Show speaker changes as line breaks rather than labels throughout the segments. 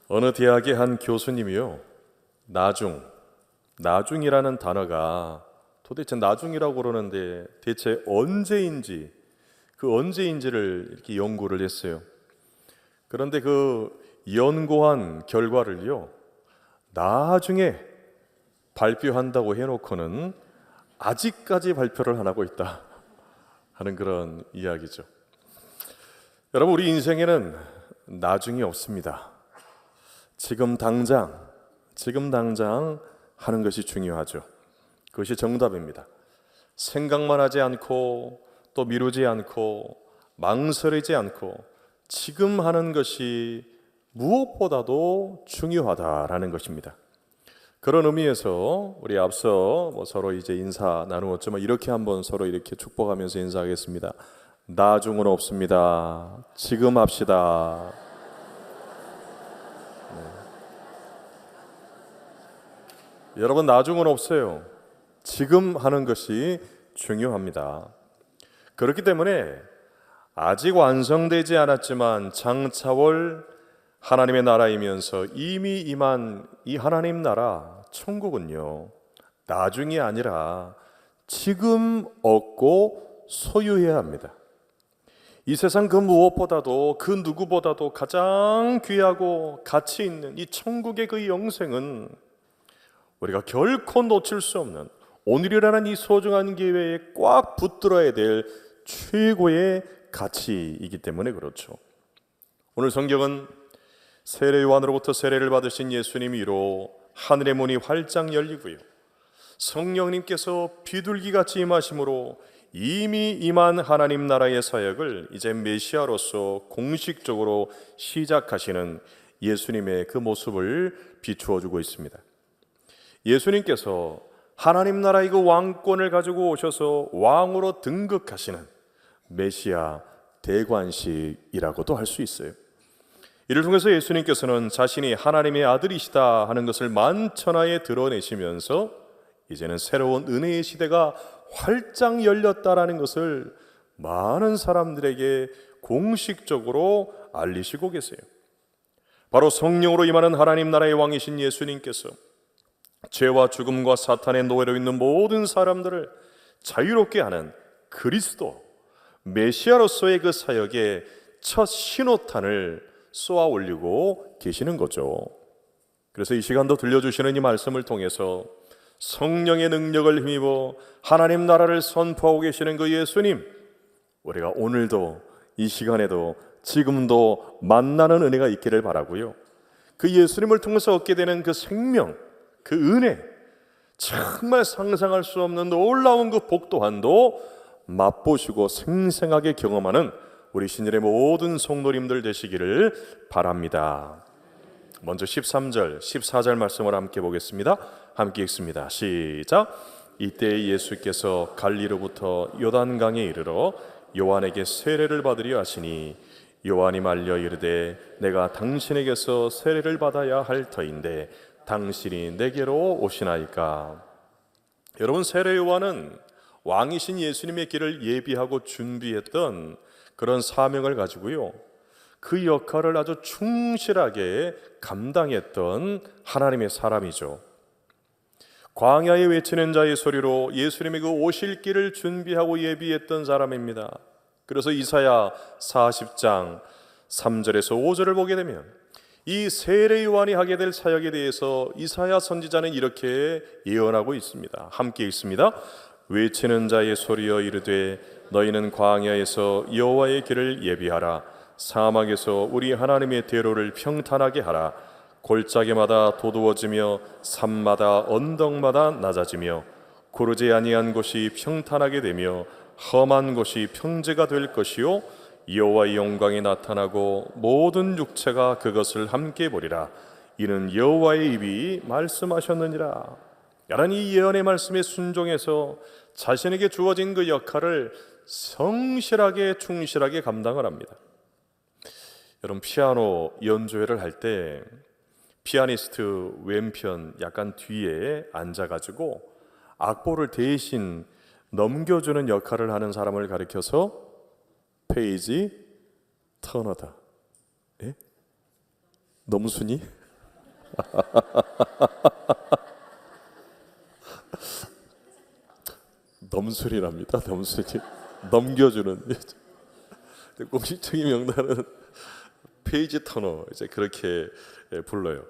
어느 대학의 한 교수님이요, 나중이라는 단어가 도대체 나중이라고 그러는데 대체 언제인지를 이렇게 연구를 했어요. 그런데 그 연구한 결과를요, 나중에 발표한다고 해놓고는 아직까지 발표를 안 하고 있다 하는 그런 이야기죠. 여러분, 우리 인생에는 나중이 없습니다. 지금 당장 하는 것이 중요하죠. 그것이 정답입니다. 생각만 하지 않고 또 미루지 않고 망설이지 않고 지금 하는 것이 무엇보다도 중요하다라는 것입니다. 그런 의미에서 우리 앞서 서로 이제 인사 나누었지만 이렇게 한번 서로 이렇게 축복하면서 인사하겠습니다. 나중은 없습니다. 지금 합시다. 여러분, 나중은 없어요. 지금 하는 것이 중요합니다. 그렇기 때문에 아직 완성되지 않았지만 장차올 하나님의 나라이면서 이미 임한 이 하나님 나라 천국은요, 나중이 아니라 지금 얻고 소유해야 합니다. 이 세상 그 무엇보다도 그 누구보다도 가장 귀하고 가치 있는 이 천국의 그 영생은 우리가 결코 놓칠 수 없는 오늘이라는 이 소중한 기회에 꽉 붙들어야 될 최고의 가치이기 때문에 그렇죠. 오늘 성경은 세례 요한으로부터 세례를 받으신 예수님이로 하늘의 문이 활짝 열리고요, 성령님께서 비둘기같이 임하심으로 이미 임한 하나님 나라의 사역을 이제 메시아로서 공식적으로 시작하시는 예수님의 그 모습을 비추어 주고 있습니다. 예수님께서 하나님 나라의 그 왕권을 가지고 오셔서 왕으로 등극하시는 메시아 대관식이라고도 할 수 있어요. 이를 통해서 예수님께서는 자신이 하나님의 아들이시다 하는 것을 만천하에 드러내시면서 이제는 새로운 은혜의 시대가 활짝 열렸다라는 것을 많은 사람들에게 공식적으로 알리시고 계세요. 바로 성령으로 임하는 하나님 나라의 왕이신 예수님께서 죄와 죽음과 사탄의 노예로 있는 모든 사람들을 자유롭게 하는 그리스도 메시아로서의 그 사역에 첫 신호탄을 쏘아 올리고 계시는 거죠. 그래서 이 시간도 들려주시는 이 말씀을 통해서 성령의 능력을 힘입어 하나님 나라를 선포하고 계시는 그 예수님, 우리가 오늘도 이 시간에도 지금도 만나는 은혜가 있기를 바라고요, 그 예수님을 통해서 얻게 되는 그 생명, 그 은혜, 정말 상상할 수 없는 놀라운 그 복 또한도 맛보시고 생생하게 경험하는 우리 신일의 모든 성도님들 되시기를 바랍니다. 먼저 13절, 14절 말씀을 함께 보겠습니다. 함께 읽습니다. 시작. 이때 예수께서 갈리로부터 요단강에 이르러 요한에게 세례를 받으려 하시니 요한이 말려 이르되 내가 당신에게서 세례를 받아야 할 터인데 당신이 내게로 오시나이까. 여러분, 세례 요한은 왕이신 예수님의 길을 예비하고 준비했던 그런 사명을 가지고요, 그 역할을 아주 충실하게 감당했던 하나님의 사람이죠. 광야에 외치는 자의 소리로 예수님의 그 오실 길을 준비하고 예비했던 사람입니다. 그래서 이사야 40장 3절에서 5절을 보게 되면 이 세례 요한이 하게 될 사역에 대해서 이사야 선지자는 이렇게 예언하고 있습니다. 함께 읽습니다. 외치는 자의 소리여 이르되 너희는 광야에서 여호와의 길을 예비하라. 사막에서 우리 하나님의 대로를 평탄하게 하라. 골짜기마다 도두어지며 산마다 언덕마다 낮아지며 고르지 아니한 곳이 평탄하게 되며 험한 곳이 평지가 될 것이요 여호와의 영광이 나타나고 모든 육체가 그것을 함께 보리라. 이는 여호와의 입이 말씀하셨느니라. 야란히 이 예언의 말씀에 순종해서 자신에게 주어진 그 역할을 성실하게 충실하게 감당을 합니다. 여러분, 피아노 연주회를 할 때 피아니스트 왼편 약간 뒤에 앉아가지고 악보를 대신 넘겨주는 역할을 하는 사람을 가리켜서 페이지 터너다. 예? 넘순이? 넘순이랍니다. 넘순이. 넘겨주는. 공식적인 명단은 페이지 터너, 이제 그렇게 불러요.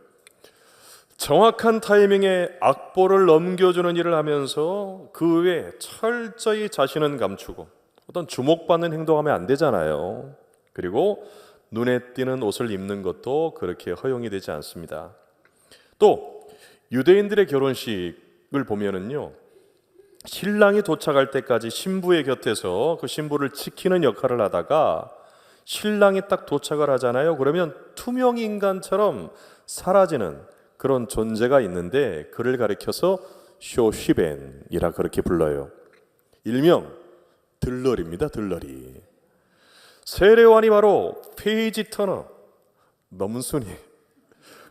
정확한 타이밍에 악보를 넘겨주는 일을 하면서 그 외에 철저히 자신은 감추고 어떤 주목받는 행동하면 안 되잖아요. 그리고 눈에 띄는 옷을 입는 것도 그렇게 허용이 되지 않습니다. 또 유대인들의 결혼식을 보면은요, 신랑이 도착할 때까지 신부의 곁에서 그 신부를 지키는 역할을 하다가 신랑이 딱 도착을 하잖아요. 그러면 투명 인간처럼 사라지는 그런 존재가 있는데, 그를 가리켜서 쇼시벤이라 그렇게 불러요. 일명 들러리입니다. 들러리. 세례요한이 바로 페이지 터너, 넘순이,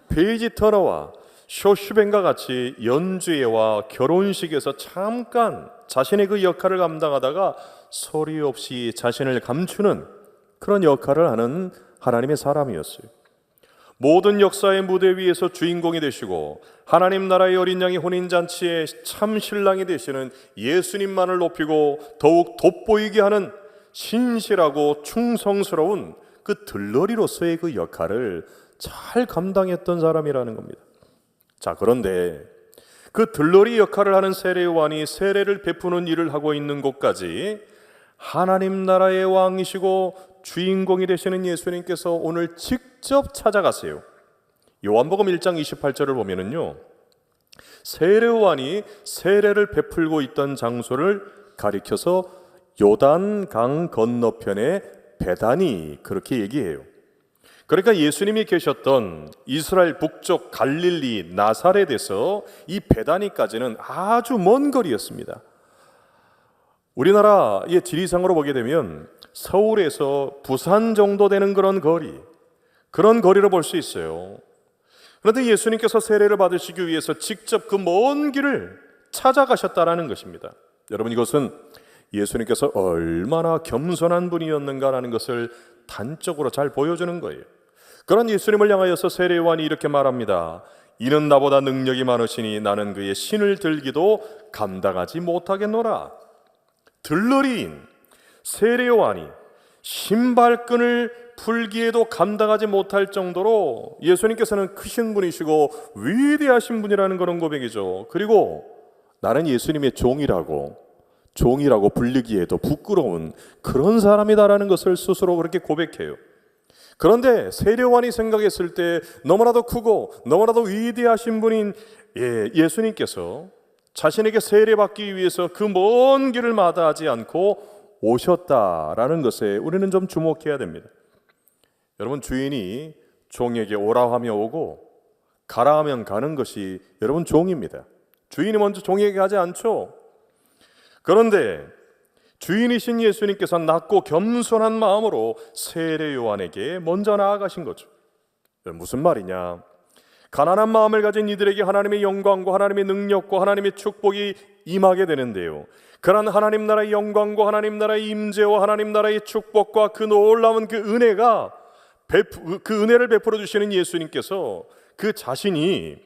페이지 터너와 쇼슈벤과 같이 연주회와 결혼식에서 잠깐 자신의 그 역할을 감당하다가 소리 없이 자신을 감추는 그런 역할을 하는 하나님의 사람이었어요. 모든 역사의 무대 위에서 주인공이 되시고 하나님 나라의 어린 양의 혼인잔치의 참 신랑이 되시는 예수님만을 높이고 더욱 돋보이게 하는 신실하고 충성스러운 그 들러리로서의 그 역할을 잘 감당했던 사람이라는 겁니다. 자, 그런데 그 들러리 역할을 하는 세례요한이 세례를 베푸는 일을 하고 있는 곳까지 하나님 나라의 왕이시고 주인공이 되시는 예수님께서 오늘 직접 찾아가세요. 요한복음 1장 28절을 보면은요, 세례요한이 세례를 베풀고 있던 장소를 가리켜서 요단강 건너편의 베다니, 그렇게 얘기해요. 그러니까 예수님이 계셨던 이스라엘 북쪽 갈릴리 나사렛에서 이 베다니까지는 아주 먼 거리였습니다. 우리나라의 지리상으로 보게 되면 서울에서 부산 정도 되는 그런 거리를 볼 수 있어요. 그런데 예수님께서 세례를 받으시기 위해서 직접 그 먼 길을 찾아가셨다라는 것입니다. 여러분, 이것은 예수님께서 얼마나 겸손한 분이었는가라는 것을 단적으로 잘 보여주는 거예요. 그런 예수님을 향하여서 세례요한이 이렇게 말합니다. 이는 나보다 능력이 많으시니 나는 그의 신을 들기도 감당하지 못하겠노라. 들러리인 세례요한이 신발끈을 풀기에도 감당하지 못할 정도로 예수님께서는 크신 분이시고 위대하신 분이라는 그런 고백이죠. 그리고 나는 예수님의 종이라고 불리기에도 부끄러운 그런 사람이다라는 것을 스스로 그렇게 고백해요. 그런데 세례요한이 생각했을 때 너무나도 크고 너무나도 위대하신 분인 예수님께서 자신에게 세례받기 위해서 그 먼 길을 마다하지 않고 오셨다라는 것에 우리는 좀 주목해야 됩니다. 여러분, 주인이 종에게 오라 하며 오고 가라 하면 가는 것이 여러분 종입니다. 주인이 먼저 종에게 가지 않죠. 그런데 주인이신 예수님께서 낮고 겸손한 마음으로 세례요한에게 먼저 나아가신 거죠. 무슨 말이냐? 가난한 마음을 가진 이들에게 하나님의 영광과 하나님의 능력과 하나님의 축복이 임하게 되는데요, 그런 하나님 나라의 영광과 하나님 나라의 임재와 하나님 나라의 축복과 그 놀라운 그 은혜를 베풀어 주시는 예수님께서 그 자신이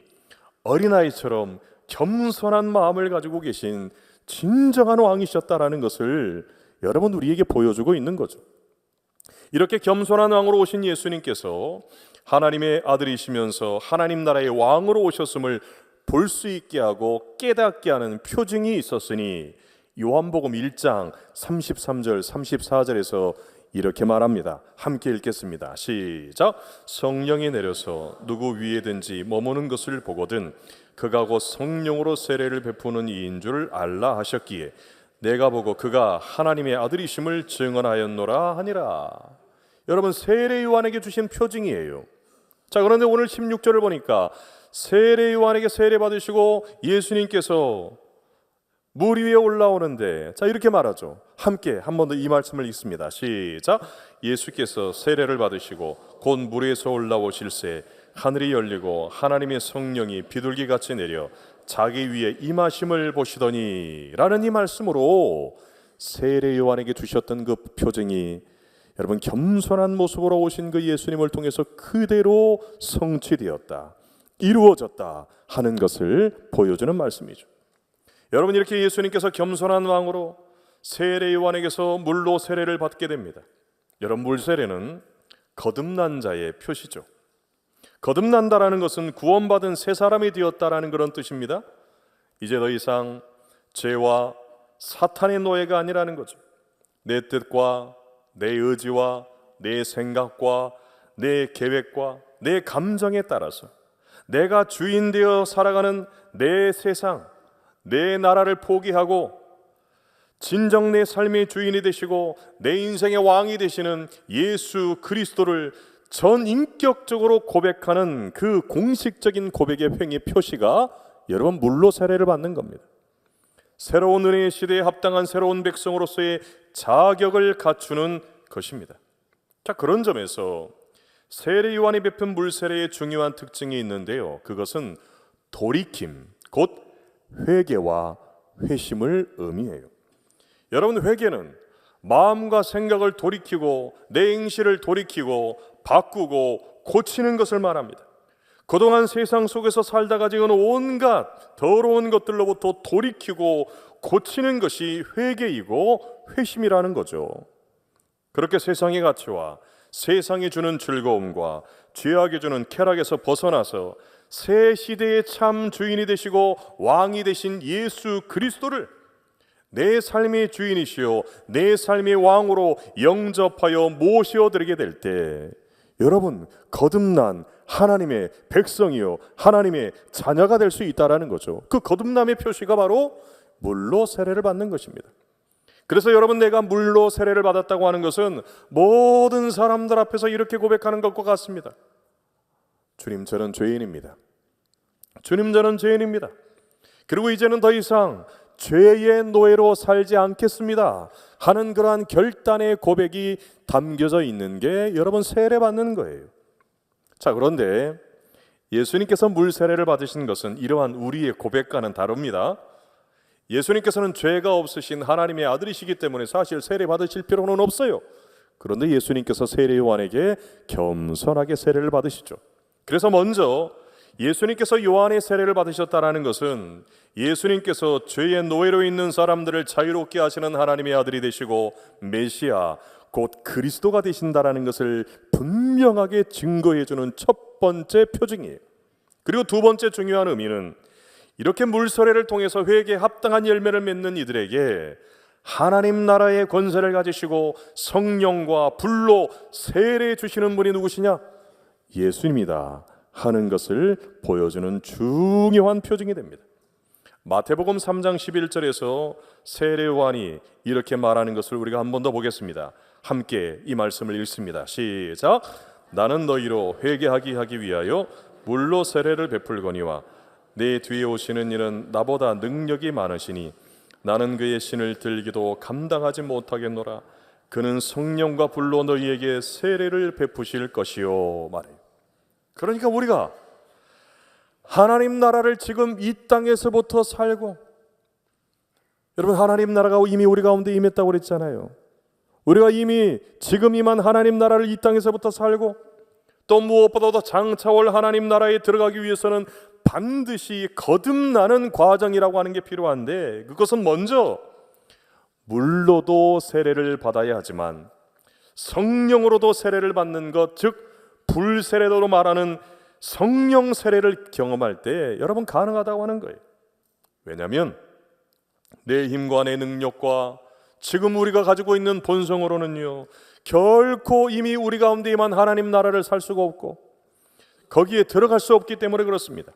어린아이처럼 겸손한 마음을 가지고 계신 진정한 왕이셨다라는 것을 여러분 우리에게 보여주고 있는 거죠. 이렇게 겸손한 왕으로 오신 예수님께서 하나님의 아들이시면서 하나님 나라의 왕으로 오셨음을 볼 수 있게 하고 깨닫게 하는 표징이 있었으니 요한복음 1장 33절 34절에서 이렇게 말합니다. 함께 읽겠습니다. 시작. 성령이 내려서 누구 위에든지 머무는 것을 보거든 그가 곧 성령으로 세례를 베푸는 이인 줄 알라 하셨기에 내가 보고 그가 하나님의 아들이심을 증언하였노라 하니라. 여러분, 세례 요한에게 주신 표징이에요. 자, 그런데 오늘 16절을 보니까 세례 요한에게 세례 받으시고 예수님께서 물 위에 올라오는데, 자, 이렇게 말하죠. 함께 한 번 더 이 말씀을 읽습니다. 시작. 예수께서 세례를 받으시고 곧 물에서 올라오실새 하늘이 열리고 하나님의 성령이 비둘기같이 내려 자기 위에 임하심을 보시더니 라는 이 말씀으로 세례 요한에게 주셨던 그 표징이 여러분, 겸손한 모습으로 오신 그 예수님을 통해서 그대로 성취되었다, 이루어졌다 하는 것을 보여주는 말씀이죠. 여러분, 이렇게 예수님께서 겸손한 왕으로 세례 요한에게서 물로 세례를 받게 됩니다. 여러분, 물 세례는 거듭난 자의 표시죠. 거듭난다라는 것은 구원받은 새 사람이 되었다라는 그런 뜻입니다. 이제 더 이상 죄와 사탄의 노예가 아니라는 거죠. 내 뜻과 내 의지와 내 생각과 내 계획과 내 감정에 따라서 내가 주인 되어 살아가는 내 세상, 내 나라를 포기하고 진정 내 삶의 주인이 되시고 내 인생의 왕이 되시는 예수 그리스도를 전인격적으로 고백하는 그 공식적인 고백의 행위 표시가 여러분 물로 세례를 받는 겁니다. 새로운 은혜의 시대에 합당한 새로운 백성으로서의 자격을 갖추는 것입니다. 자, 그런 점에서 세례 요한이 베푼 물 세례의 중요한 특징이 있는데요, 그것은 돌이킴, 곧 회개와 회심을 의미해요. 여러분, 회개는 마음과 생각을 돌이키고 내 행실을 돌이키고 바꾸고 고치는 것을 말합니다. 그동안 세상 속에서 살다가 지은 온갖 더러운 것들로부터 돌이키고 고치는 것이 회개이고 회심이라는 거죠. 그렇게 세상의 가치와 세상이 주는 즐거움과 죄악이 주는 쾌락에서 벗어나서 새 시대의 참 주인이 되시고 왕이 되신 예수 그리스도를 내 삶의 주인이시요 내 삶의 왕으로 영접하여 모셔드리게 될 때 여러분, 거듭난 하나님의 백성이요 하나님의 자녀가 될 수 있다라는 거죠. 그 거듭남의 표시가 바로 물로 세례를 받는 것입니다. 그래서 여러분, 내가 물로 세례를 받았다고 하는 것은 모든 사람들 앞에서 이렇게 고백하는 것과 같습니다. 주님, 저는 죄인입니다. 주님, 저는 죄인입니다. 그리고 이제는 더 이상 죄의 노예로 살지 않겠습니다 하는 그러한 결단의 고백이 담겨져 있는 게 여러분 세례 받는 거예요. 자, 그런데 예수님께서 물 세례를 받으신 것은 이러한 우리의 고백과는 다릅니다. 예수님께서는 죄가 없으신 하나님의 아들이시기 때문에 사실 세례 받으실 필요는 없어요. 그런데 예수님께서 세례 요한에게 겸손하게 세례를 받으시죠. 그래서 먼저 예수님께서 요한의 세례를 받으셨다라는 것은 예수님께서 죄의 노예로 있는 사람들을 자유롭게 하시는 하나님의 아들이 되시고 메시아 곧 그리스도가 되신다라는 것을 분명하게 증거해 주는 첫 번째 표징이에요. 그리고 두 번째 중요한 의미는 이렇게 물 세례를 통해서 회개에 합당한 열매를 맺는 이들에게 하나님 나라의 권세를 가지시고 성령과 불로 세례해 주시는 분이 누구시냐? 예수님이다 하는 것을 보여주는 중요한 표징이 됩니다. 마태복음 3장 11절에서 세례 요한이 이렇게 말하는 것을 우리가 한 번 더 보겠습니다. 함께 이 말씀을 읽습니다. 시작. 나는 너희로 회개하게 하기 위하여 물로 세례를 베풀거니와 내 뒤에 오시는 이는 나보다 능력이 많으시니 나는 그의 신을 들기도 감당하지 못하겠노라. 그는 성령과 불로 너희에게 세례를 베푸실 것이요 말해요. 그러니까 우리가 하나님 나라를 지금 이 땅에서부터 살고, 여러분, 하나님 나라가 이미 우리 가운데 임했다고 그랬잖아요. 우리가 이미 지금 임한 하나님 나라를 이 땅에서부터 살고, 또 무엇보다도 장차올 하나님 나라에 들어가기 위해서는 반드시 거듭나는 과정이라고 하는 게 필요한데, 그것은 먼저 물로도 세례를 받아야 하지만 성령으로도 세례를 받는 것, 즉 불세례도로 말하는 성령 세례를 경험할 때 여러분 가능하다고 하는 거예요. 왜냐하면 내 힘과 내 능력과 지금 우리가 가지고 있는 본성으로는요 결코 이미 우리 가운데 임한 하나님 나라를 살 수가 없고 거기에 들어갈 수 없기 때문에 그렇습니다.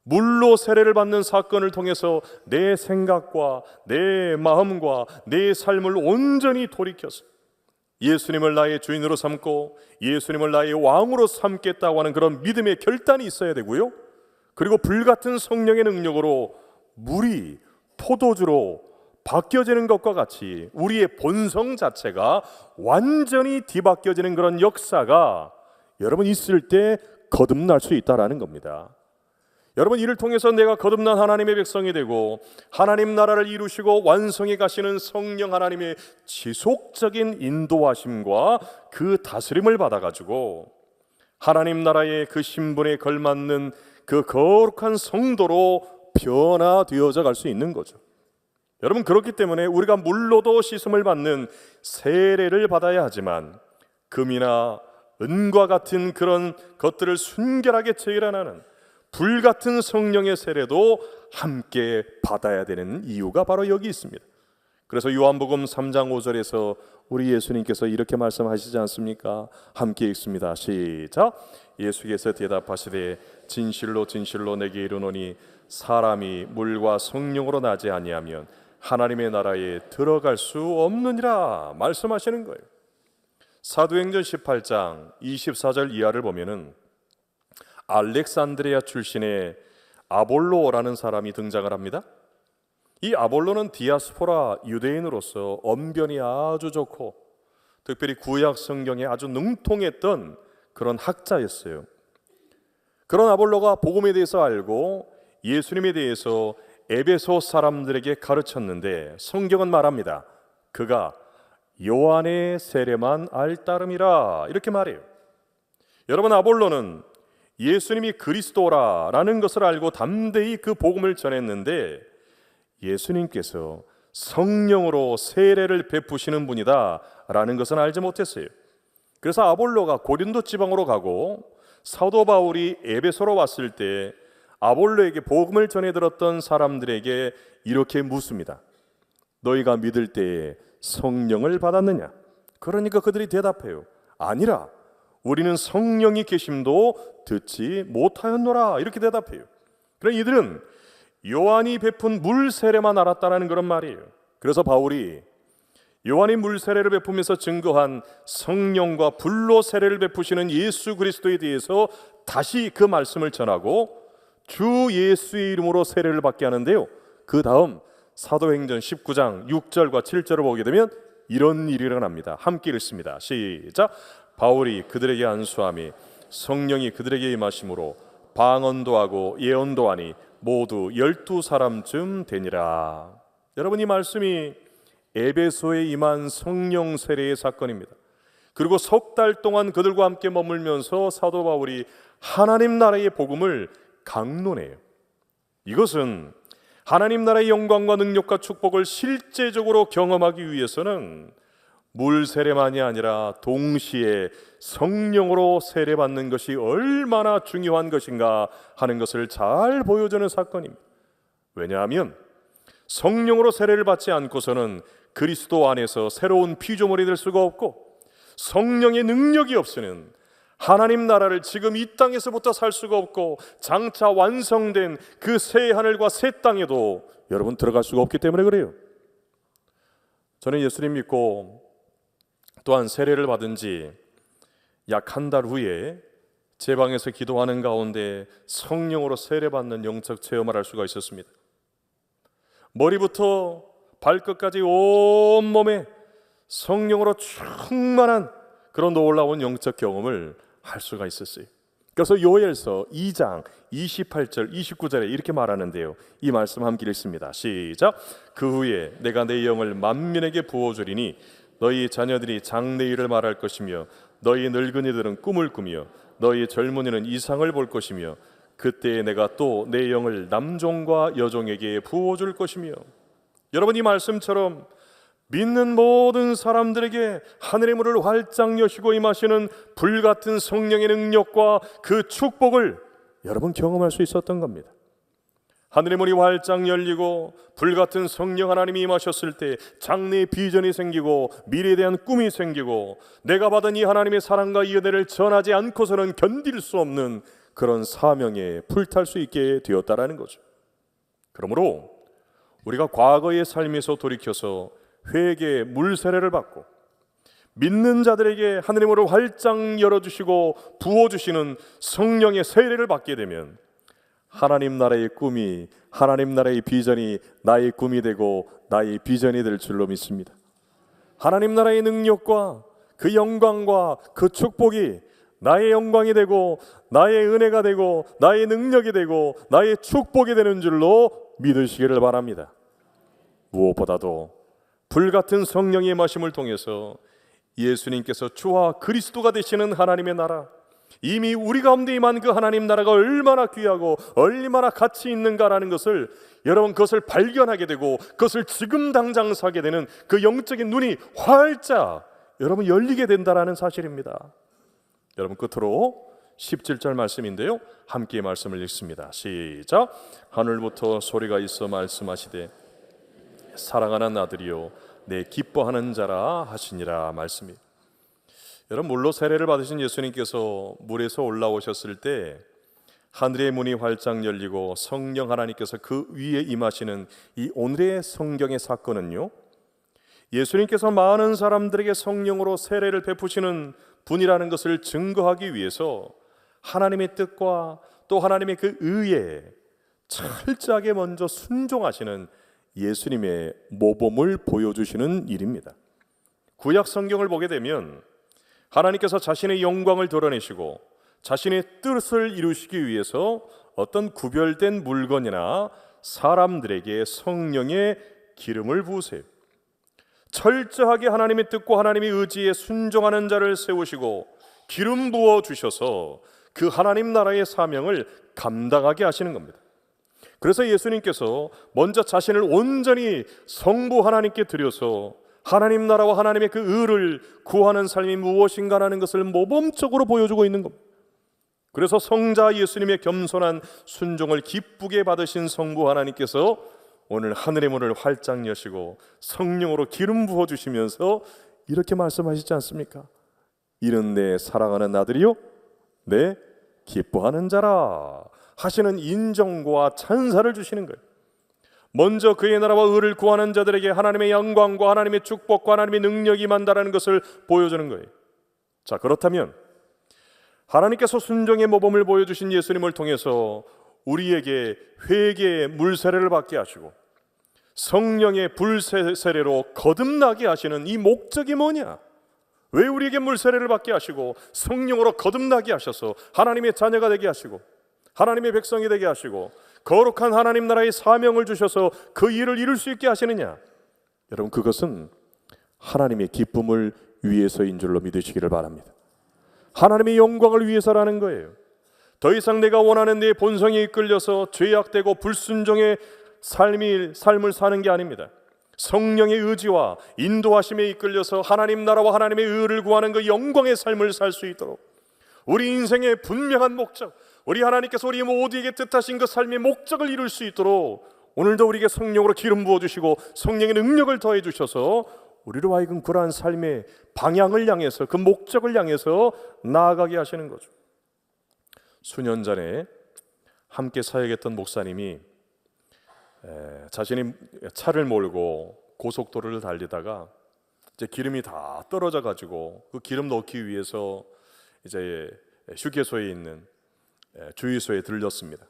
물로 세례를 받는 사건을 통해서 내 생각과 내 마음과 내 삶을 온전히 돌이켜서 예수님을 나의 주인으로 삼고 예수님을 나의 왕으로 삼겠다고 하는 그런 믿음의 결단이 있어야 되고요. 그리고 불같은 성령의 능력으로 물이 포도주로 바뀌어지는 것과 같이 우리의 본성 자체가 완전히 뒤바뀌어지는 그런 역사가 여러분 있을 때 거듭날 수 있다라는 겁니다. 여러분, 이를 통해서 내가 거듭난 하나님의 백성이 되고 하나님 나라를 이루시고 완성해 가시는 성령 하나님의 지속적인 인도하심과 그 다스림을 받아가지고 하나님 나라의 그 신분에 걸맞는 그 거룩한 성도로 변화되어져 갈 수 있는 거죠. 여러분, 그렇기 때문에 우리가 물로도 씻음을 받는 세례를 받아야 하지만 금이나 은과 같은 그런 것들을 순결하게 제일하는 불같은 성령의 세례도 함께 받아야 되는 이유가 바로 여기 있습니다. 그래서 요한복음 3장 5절에서 우리 예수님께서 이렇게 말씀하시지 않습니까? 함께 읽습니다. 시작. 예수께서 대답하시되 진실로 진실로 내게 이르노니 사람이 물과 성령으로 나지 아니하면 하나님의 나라에 들어갈 수 없느니라 말씀하시는 거예요. 사도행전 18장 24절 이하를 보면은 알렉산드리아 출신의 아볼로라는 사람이 등장을 합니다. 이 아볼로는 디아스포라 유대인으로서 언변이 아주 좋고 특별히 구약 성경에 아주 능통했던 그런 학자였어요. 그런 아볼로가 복음에 대해서 알고 예수님에 대해서 에베소 사람들에게 가르쳤는데 성경은 말합니다. 그가 요한의 세례만 알 따름이라 이렇게 말해요. 여러분, 아볼로는 예수님이 그리스도라는 것을 알고 담대히 그 복음을 전했는데 예수님께서 성령으로 세례를 베푸시는 분이다라는 것은 알지 못했어요. 그래서 아볼로가 고린도 지방으로 가고 사도 바울이 에베소로 왔을 때 아볼로에게 복음을 전해 들었던 사람들에게 이렇게 묻습니다. 너희가 믿을 때에 성령을 받았느냐? 그러니까 그들이 대답해요. 아니라 우리는 성령이 계심도 듣지 못하였노라 이렇게 대답해요. 그러나 이들은 요한이 베푼 물 세례만 알았다는 그런 말이에요. 그래서 바울이 요한이 물 세례를 베푸면서 증거한 성령과 불로 세례를 베푸시는 예수 그리스도에 대해서 다시 그 말씀을 전하고 주 예수의 이름으로 세례를 받게 하는데요. 그 다음 사도행전 19장 6절과 7절을 보게 되면 이런 일이 일어납니다. 함께 읽습니다. 시작. 바울이 그들에게 안수하며 성령이 그들에게 임하심으로 방언도 하고 예언도 하니 모두 12사람쯤 되니라. 여러분, 이 말씀이 에베소에 임한 성령 세례의 사건입니다. 그리고 석 달 동안 그들과 함께 머물면서 사도 바울이 하나님 나라의 복음을 강론해요. 이것은 하나님 나라의 영광과 능력과 축복을 실제적으로 경험하기 위해서는 물 세례만이 아니라 동시에 성령으로 세례받는 것이 얼마나 중요한 것인가 하는 것을 잘 보여주는 사건입니다. 왜냐하면 성령으로 세례를 받지 않고서는 그리스도 안에서 새로운 피조물이 될 수가 없고 성령의 능력이 없으면 하나님 나라를 지금 이 땅에서부터 살 수가 없고 장차 완성된 그 새 하늘과 새 땅에도 여러분 들어갈 수가 없기 때문에 그래요. 저는 예수님 믿고 또한 세례를 받은 지 약 한 달 후에 제 방에서 기도하는 가운데 성령으로 세례받는 영적 체험을 할 수가 있었습니다. 머리부터 발끝까지 온몸에 성령으로 충만한 그런 놀라운 영적 경험을 할 수가 있었어요. 그래서 요엘서 2장 28절 29절에 이렇게 말하는데요. 이 말씀 함께 읽습니다. 시작. 그 후에 내가 내 영을 만민에게 부어주리니 너희 자녀들이 장래일을 말할 것이며 너희 늙은이들은 꿈을 꾸며 너희 젊은이는 이상을 볼 것이며 그때에 내가 또 내 영을 남종과 여종에게 부어줄 것이며. 여러분, 이 말씀처럼 믿는 모든 사람들에게 하늘의 문을 활짝 여시고 임하시는 불같은 성령의 능력과 그 축복을 여러분 경험할 수 있었던 겁니다. 하늘의 문이 활짝 열리고 불같은 성령 하나님이 임하셨을 때 장래의 비전이 생기고 미래에 대한 꿈이 생기고 내가 받은 이 하나님의 사랑과 이 은혜를 전하지 않고서는 견딜 수 없는 그런 사명에 불탈 수 있게 되었다라는 거죠. 그러므로 우리가 과거의 삶에서 돌이켜서 회개 물 세례를 받고 믿는 자들에게 하늘의 문을 활짝 열어주시고 부어주시는 성령의 세례를 받게 되면 하나님 나라의 꿈이, 하나님 나라의 비전이 나의 꿈이 되고 나의 비전이 될 줄로 믿습니다. 하나님 나라의 능력과 그 영광과 그 축복이 나의 영광이 되고 나의 은혜가 되고 나의 능력이 되고 나의 축복이 되는 줄로 믿으시기를 바랍니다. 무엇보다도 불같은 성령의 임하심을 통해서 예수님께서 주와 그리스도가 되시는 하나님의 나라, 이미 우리 가운데 임한 그 하나님 나라가 얼마나 귀하고 얼마나 가치 있는가라는 것을 여러분 그것을 발견하게 되고 그것을 지금 당장 사게 되는 그 영적인 눈이 활짝 여러분 열리게 된다라는 사실입니다. 여러분 끝으로 17절 말씀인데요, 함께 말씀을 읽습니다. 시작. 하늘부터 소리가 있어 말씀하시되 사랑하는 아들이요 내 기뻐하는 자라 하시니라 말씀이. 여러분 물로 세례를 받으신 예수님께서 물에서 올라오셨을 때 하늘의 문이 활짝 열리고 성령 하나님께서 그 위에 임하시는 이 오늘의 성경의 사건은요, 예수님께서 많은 사람들에게 성령으로 세례를 베푸시는 분이라는 것을 증거하기 위해서 하나님의 뜻과 또 하나님의 그 의에 철저하게 먼저 순종하시는 예수님의 모범을 보여주시는 일입니다. 구약 성경을 보게 되면 하나님께서 자신의 영광을 드러내시고 자신의 뜻을 이루시기 위해서 어떤 구별된 물건이나 사람들에게 성령의 기름을 부으세요. 철저하게 하나님의 뜻과 하나님의 의지에 순종하는 자를 세우시고 기름 부어 주셔서 그 하나님 나라의 사명을 감당하게 하시는 겁니다. 그래서 예수님께서 먼저 자신을 온전히 성부 하나님께 드려서 하나님 나라와 하나님의 그 의를 구하는 삶이 무엇인가라는 것을 모범적으로 보여주고 있는 겁니다. 그래서 성자 예수님의 겸손한 순종을 기쁘게 받으신 성부 하나님께서 오늘 하늘의 문을 활짝 여시고 성령으로 기름 부어주시면서 이렇게 말씀하시지 않습니까? 이는 내 사랑하는 아들이요 내 기뻐하는 자라 하시는 인정과 찬사를 주시는 거예요. 먼저 그의 나라와 의를 구하는 자들에게 하나님의 영광과 하나님의 축복과 하나님의 능력이 임한다라는 것을 보여주는 거예요. 자, 그렇다면 하나님께서 순종의 모범을 보여주신 예수님을 통해서 우리에게 회개의 물세례를 받게 하시고 성령의 불세례로 거듭나게 하시는 이 목적이 뭐냐? 왜 우리에게 물세례를 받게 하시고 성령으로 거듭나게 하셔서 하나님의 자녀가 되게 하시고 하나님의 백성이 되게 하시고 거룩한 하나님 나라의 사명을 주셔서 그 일을 이룰 수 있게 하시느냐? 여러분 그것은 하나님의 기쁨을 위해서인 줄로 믿으시기를 바랍니다. 하나님의 영광을 위해서라는 거예요. 더 이상 내가 원하는 내 본성에 이끌려서 죄악되고 불순종의 삶을 사는 게 아닙니다. 성령의 의지와 인도하심에 이끌려서 하나님 나라와 하나님의 의를 구하는 그 영광의 삶을 살 수 있도록 우리 인생의 분명한 목적, 우리 하나님께서 우리 모두에게 뜻하신 그 삶의 목적을 이룰 수 있도록 오늘도 우리에게 성령으로 기름 부어주시고 성령의 능력을 더해 주셔서 우리로 하여금 그러한 삶의 방향을 향해서 그 목적을 향해서 나아가게 하시는 거죠. 수년 전에 함께 사역했던 목사님이 자신이 차를 몰고 고속도로를 달리다가 이제 기름이 다 떨어져 가지고 그 기름 넣기 위해서 이제 휴게소에 있는 주유소에 들렸습니다.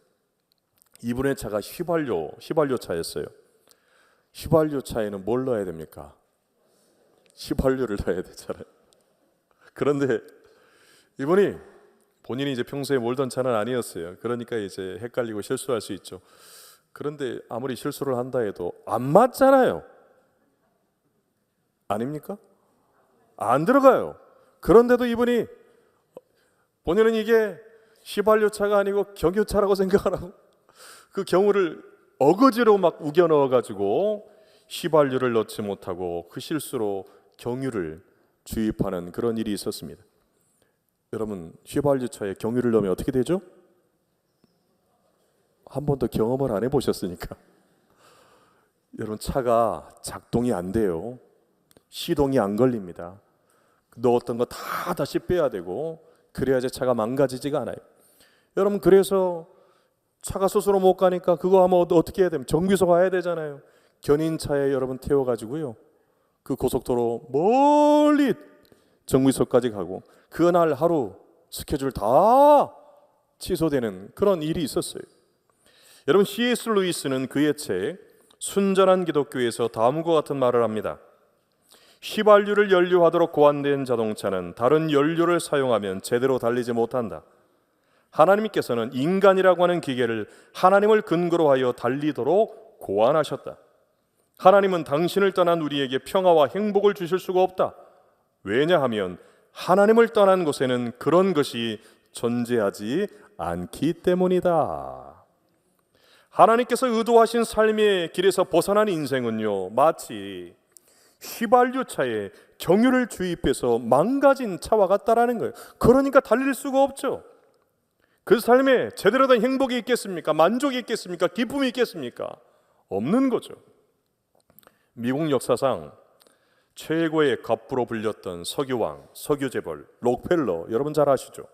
이분의 차가 휘발유 차였어요. 휘발유 차에는 뭘 넣어야 됩니까? 휘발유를 넣어야 되잖아요. 그런데 이분이 본인이 이제 평소에 몰던 차는 아니었어요. 그러니까 이제 헷갈리고 실수할 수 있죠. 그런데 아무리 실수를 한다 해도 안 맞잖아요. 아닙니까? 안 들어가요. 그런데도 이분이 본인은 이게 휘발유차가 아니고 경유차라고 생각을 하고 그 경유를 어거지로 막 우겨 넣어가지고 휘발유를 넣지 못하고 그 실수로 경유를 주입하는 그런 일이 있었습니다. 여러분 휘발유차에 경유를 넣으면 어떻게 되죠? 한 번도 경험을 안 해보셨으니까 여러분 차가 작동이 안 돼요. 시동이 안 걸립니다. 넣었던 거 다 다시 빼야 되고 그래야지 차가 망가지지가 않아요. 여러분 그래서 차가 스스로 못 가니까 그거 하면 어떻게 해야 됩니까? 정비소 가야 되잖아요. 견인차에 여러분 태워가지고요 그 고속도로 멀리 정비소까지 가고 그날 하루 스케줄 다 취소되는 그런 일이 있었어요. 여러분 C.S. 루이스는 그의 책 순전한 기독교에서 다음과 같은 말을 합니다. 휘발유를 연료하도록 고안된 자동차는 다른 연료를 사용하면 제대로 달리지 못한다. 하나님께서는 인간이라고 하는 기계를 하나님을 근거로 하여 달리도록 고안하셨다. 하나님은 당신을 떠난 우리에게 평화와 행복을 주실 수가 없다. 왜냐하면 하나님을 떠난 곳에는 그런 것이 존재하지 않기 때문이다. 하나님께서 의도하신 삶의 길에서 벗어난 인생은요, 마치 휘발유차에 경유를 주입해서 망가진 차와 같다라는 거예요. 그러니까 달릴 수가 없죠. 그 삶에 제대로 된 행복이 있겠습니까? 만족이 있겠습니까? 기쁨이 있겠습니까? 없는 거죠. 미국 역사상 최고의 갑부로 불렸던 석유왕, 석유재벌 록펠러, 여러분 잘 아시죠?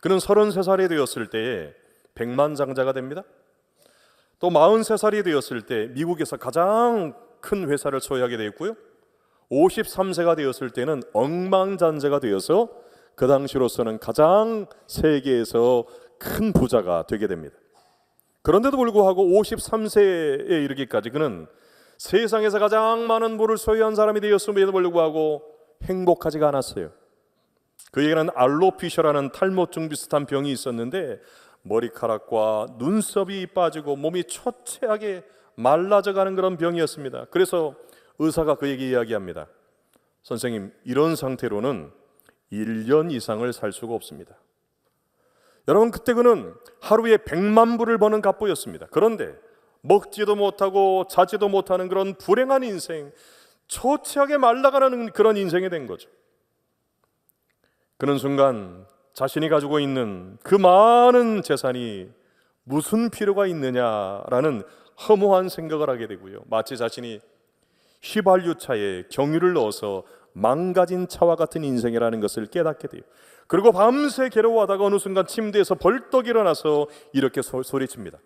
그는 33살이 되었을 때에 백만장자가 됩니다. 또 43살이 되었을 때 미국에서 가장 큰 회사를 소유하게 되었고요, 53세가 되었을 때는 억만장자가 되어서 그 당시로서는 가장 세계에서 큰 부자가 되게 됩니다. 그런데도 불구하고 53세에 이르기까지 그는 세상에서 가장 많은 부를 소유한 사람이 되었음에도 불구하고 행복하지가 않았어요. 그에게는 알로피셔라는 탈모증 비슷한 병이 있었는데 머리카락과 눈썹이 빠지고 몸이 초췌하게 말라져가는 그런 병이었습니다. 그래서 의사가 그에게 이야기합니다. 선생님, 이런 상태로는 1년 이상을 살 수가 없습니다. 여러분, 그때 그는 하루에 100만 불을 버는 갑부였습니다. 그런데 먹지도 못하고 자지도 못하는 그런 불행한 인생, 초췌하게 말라가는 그런 인생이 된 거죠. 그는 순간 자신이 가지고 있는 그 많은 재산이 무슨 필요가 있느냐라는 허무한 생각을 하게 되고요, 마치 자신이 휘발유차에 경유를 넣어서 망가진 차와 같은 인생이라는 것을 깨닫게 돼요. 그리고 밤새 괴로워하다가 어느 순간 침대에서 벌떡 일어나서 이렇게 소리칩니다.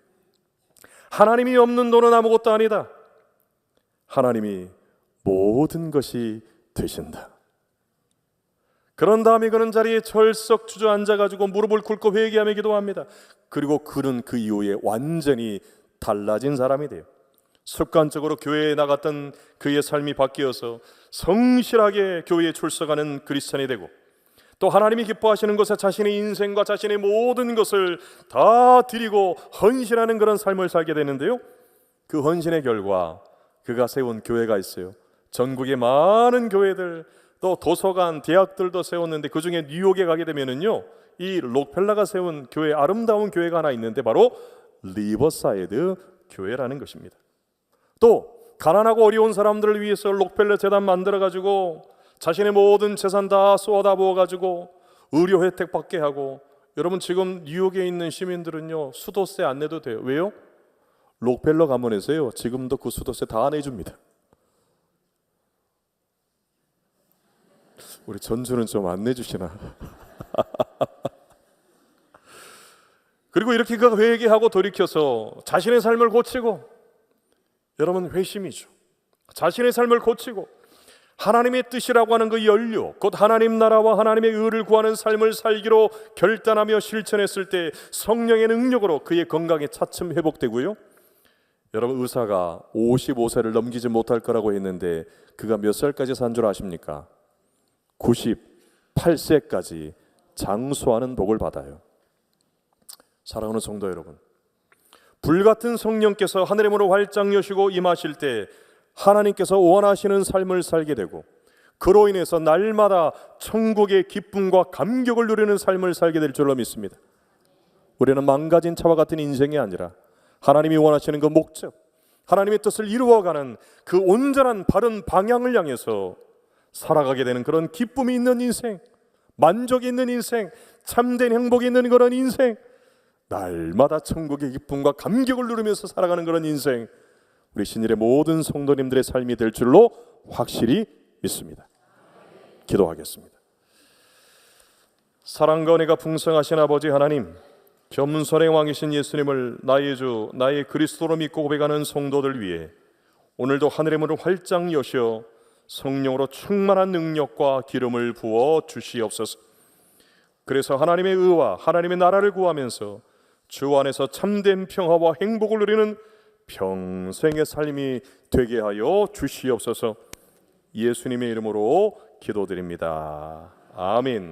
하나님이 없는 돈은 아무것도 아니다. 하나님이 모든 것이 되신다. 그런 다음에 그는 자리에 철썩 주저앉아가지고 무릎을 꿇고 회개하며 기도합니다. 그리고 그는 그 이후에 완전히 달라진 사람이 돼요. 습관적으로 교회에 나갔던 그의 삶이 바뀌어서 성실하게 교회에 출석하는 크리스찬이 되고, 또 하나님이 기뻐하시는 것에 자신의 인생과 자신의 모든 것을 다 드리고 헌신하는 그런 삶을 살게 되는데요, 그 헌신의 결과 그가 세운 교회가 있어요. 전국의 많은 교회들, 또 도서관, 대학들도 세웠는데 그 중에 뉴욕에 가게 되면은요, 이 록펠러가 세운 교회, 아름다운 교회가 하나 있는데 바로 리버사이드 교회라는 것입니다. 또 가난하고 어려운 사람들을 위해서 록펠러 재단 만들어가지고 자신의 모든 재산 다 쏟아 부어가지고 의료 혜택 받게 하고, 여러분 지금 뉴욕에 있는 시민들은요 수도세 안 내도 돼요. 왜요? 록펠러 가문에서요 지금도 그 수도세 다 내줍니다. 우리 전주는 좀 안 내주시나? 그리고 이렇게 그가 회개하고 돌이켜서 자신의 삶을 고치고, 여러분 회심이죠. 자신의 삶을 고치고 하나님의 뜻이라고 하는 그 연료, 곧 하나님 나라와 하나님의 의를 구하는 삶을 살기로 결단하며 실천했을 때 성령의 능력으로 그의 건강이 차츰 회복되고요, 여러분 의사가 55세를 넘기지 못할 거라고 했는데 그가 몇 살까지 산 줄 아십니까? 98세까지 장수하는 복을 받아요. 사랑하는 성도 여러분, 불같은 성령께서 하늘의 문을 활짝 여시고 임하실 때 하나님께서 원하시는 삶을 살게 되고, 그로 인해서 날마다 천국의 기쁨과 감격을 누리는 삶을 살게 될 줄로 믿습니다. 우리는 망가진 차와 같은 인생이 아니라 하나님이 원하시는 그 목적, 하나님의 뜻을 이루어가는 그 온전한 바른 방향을 향해서 살아가게 되는 그런 기쁨이 있는 인생, 만족이 있는 인생, 참된 행복이 있는 그런 인생, 날마다 천국의 기쁨과 감격을 누리면서 살아가는 그런 인생, 우리 신일의 모든 성도님들의 삶이 될 줄로 확실히 믿습니다. 기도하겠습니다. 사랑과 은혜가 풍성하신 아버지 하나님, 겸손의 왕이신 예수님을 나의 주, 나의 그리스도로 믿고 고백하는 성도들 위해 오늘도 하늘의 문을 활짝 여시어 성령으로 충만한 능력과 기름을 부어 주시옵소서. 그래서 하나님의 의와 하나님의 나라를 구하면서 주 안에서 참된 평화와 행복을 누리는 평생의 삶이 되게 하여 주시옵소서. 예수님의 이름으로 기도드립니다. 아멘.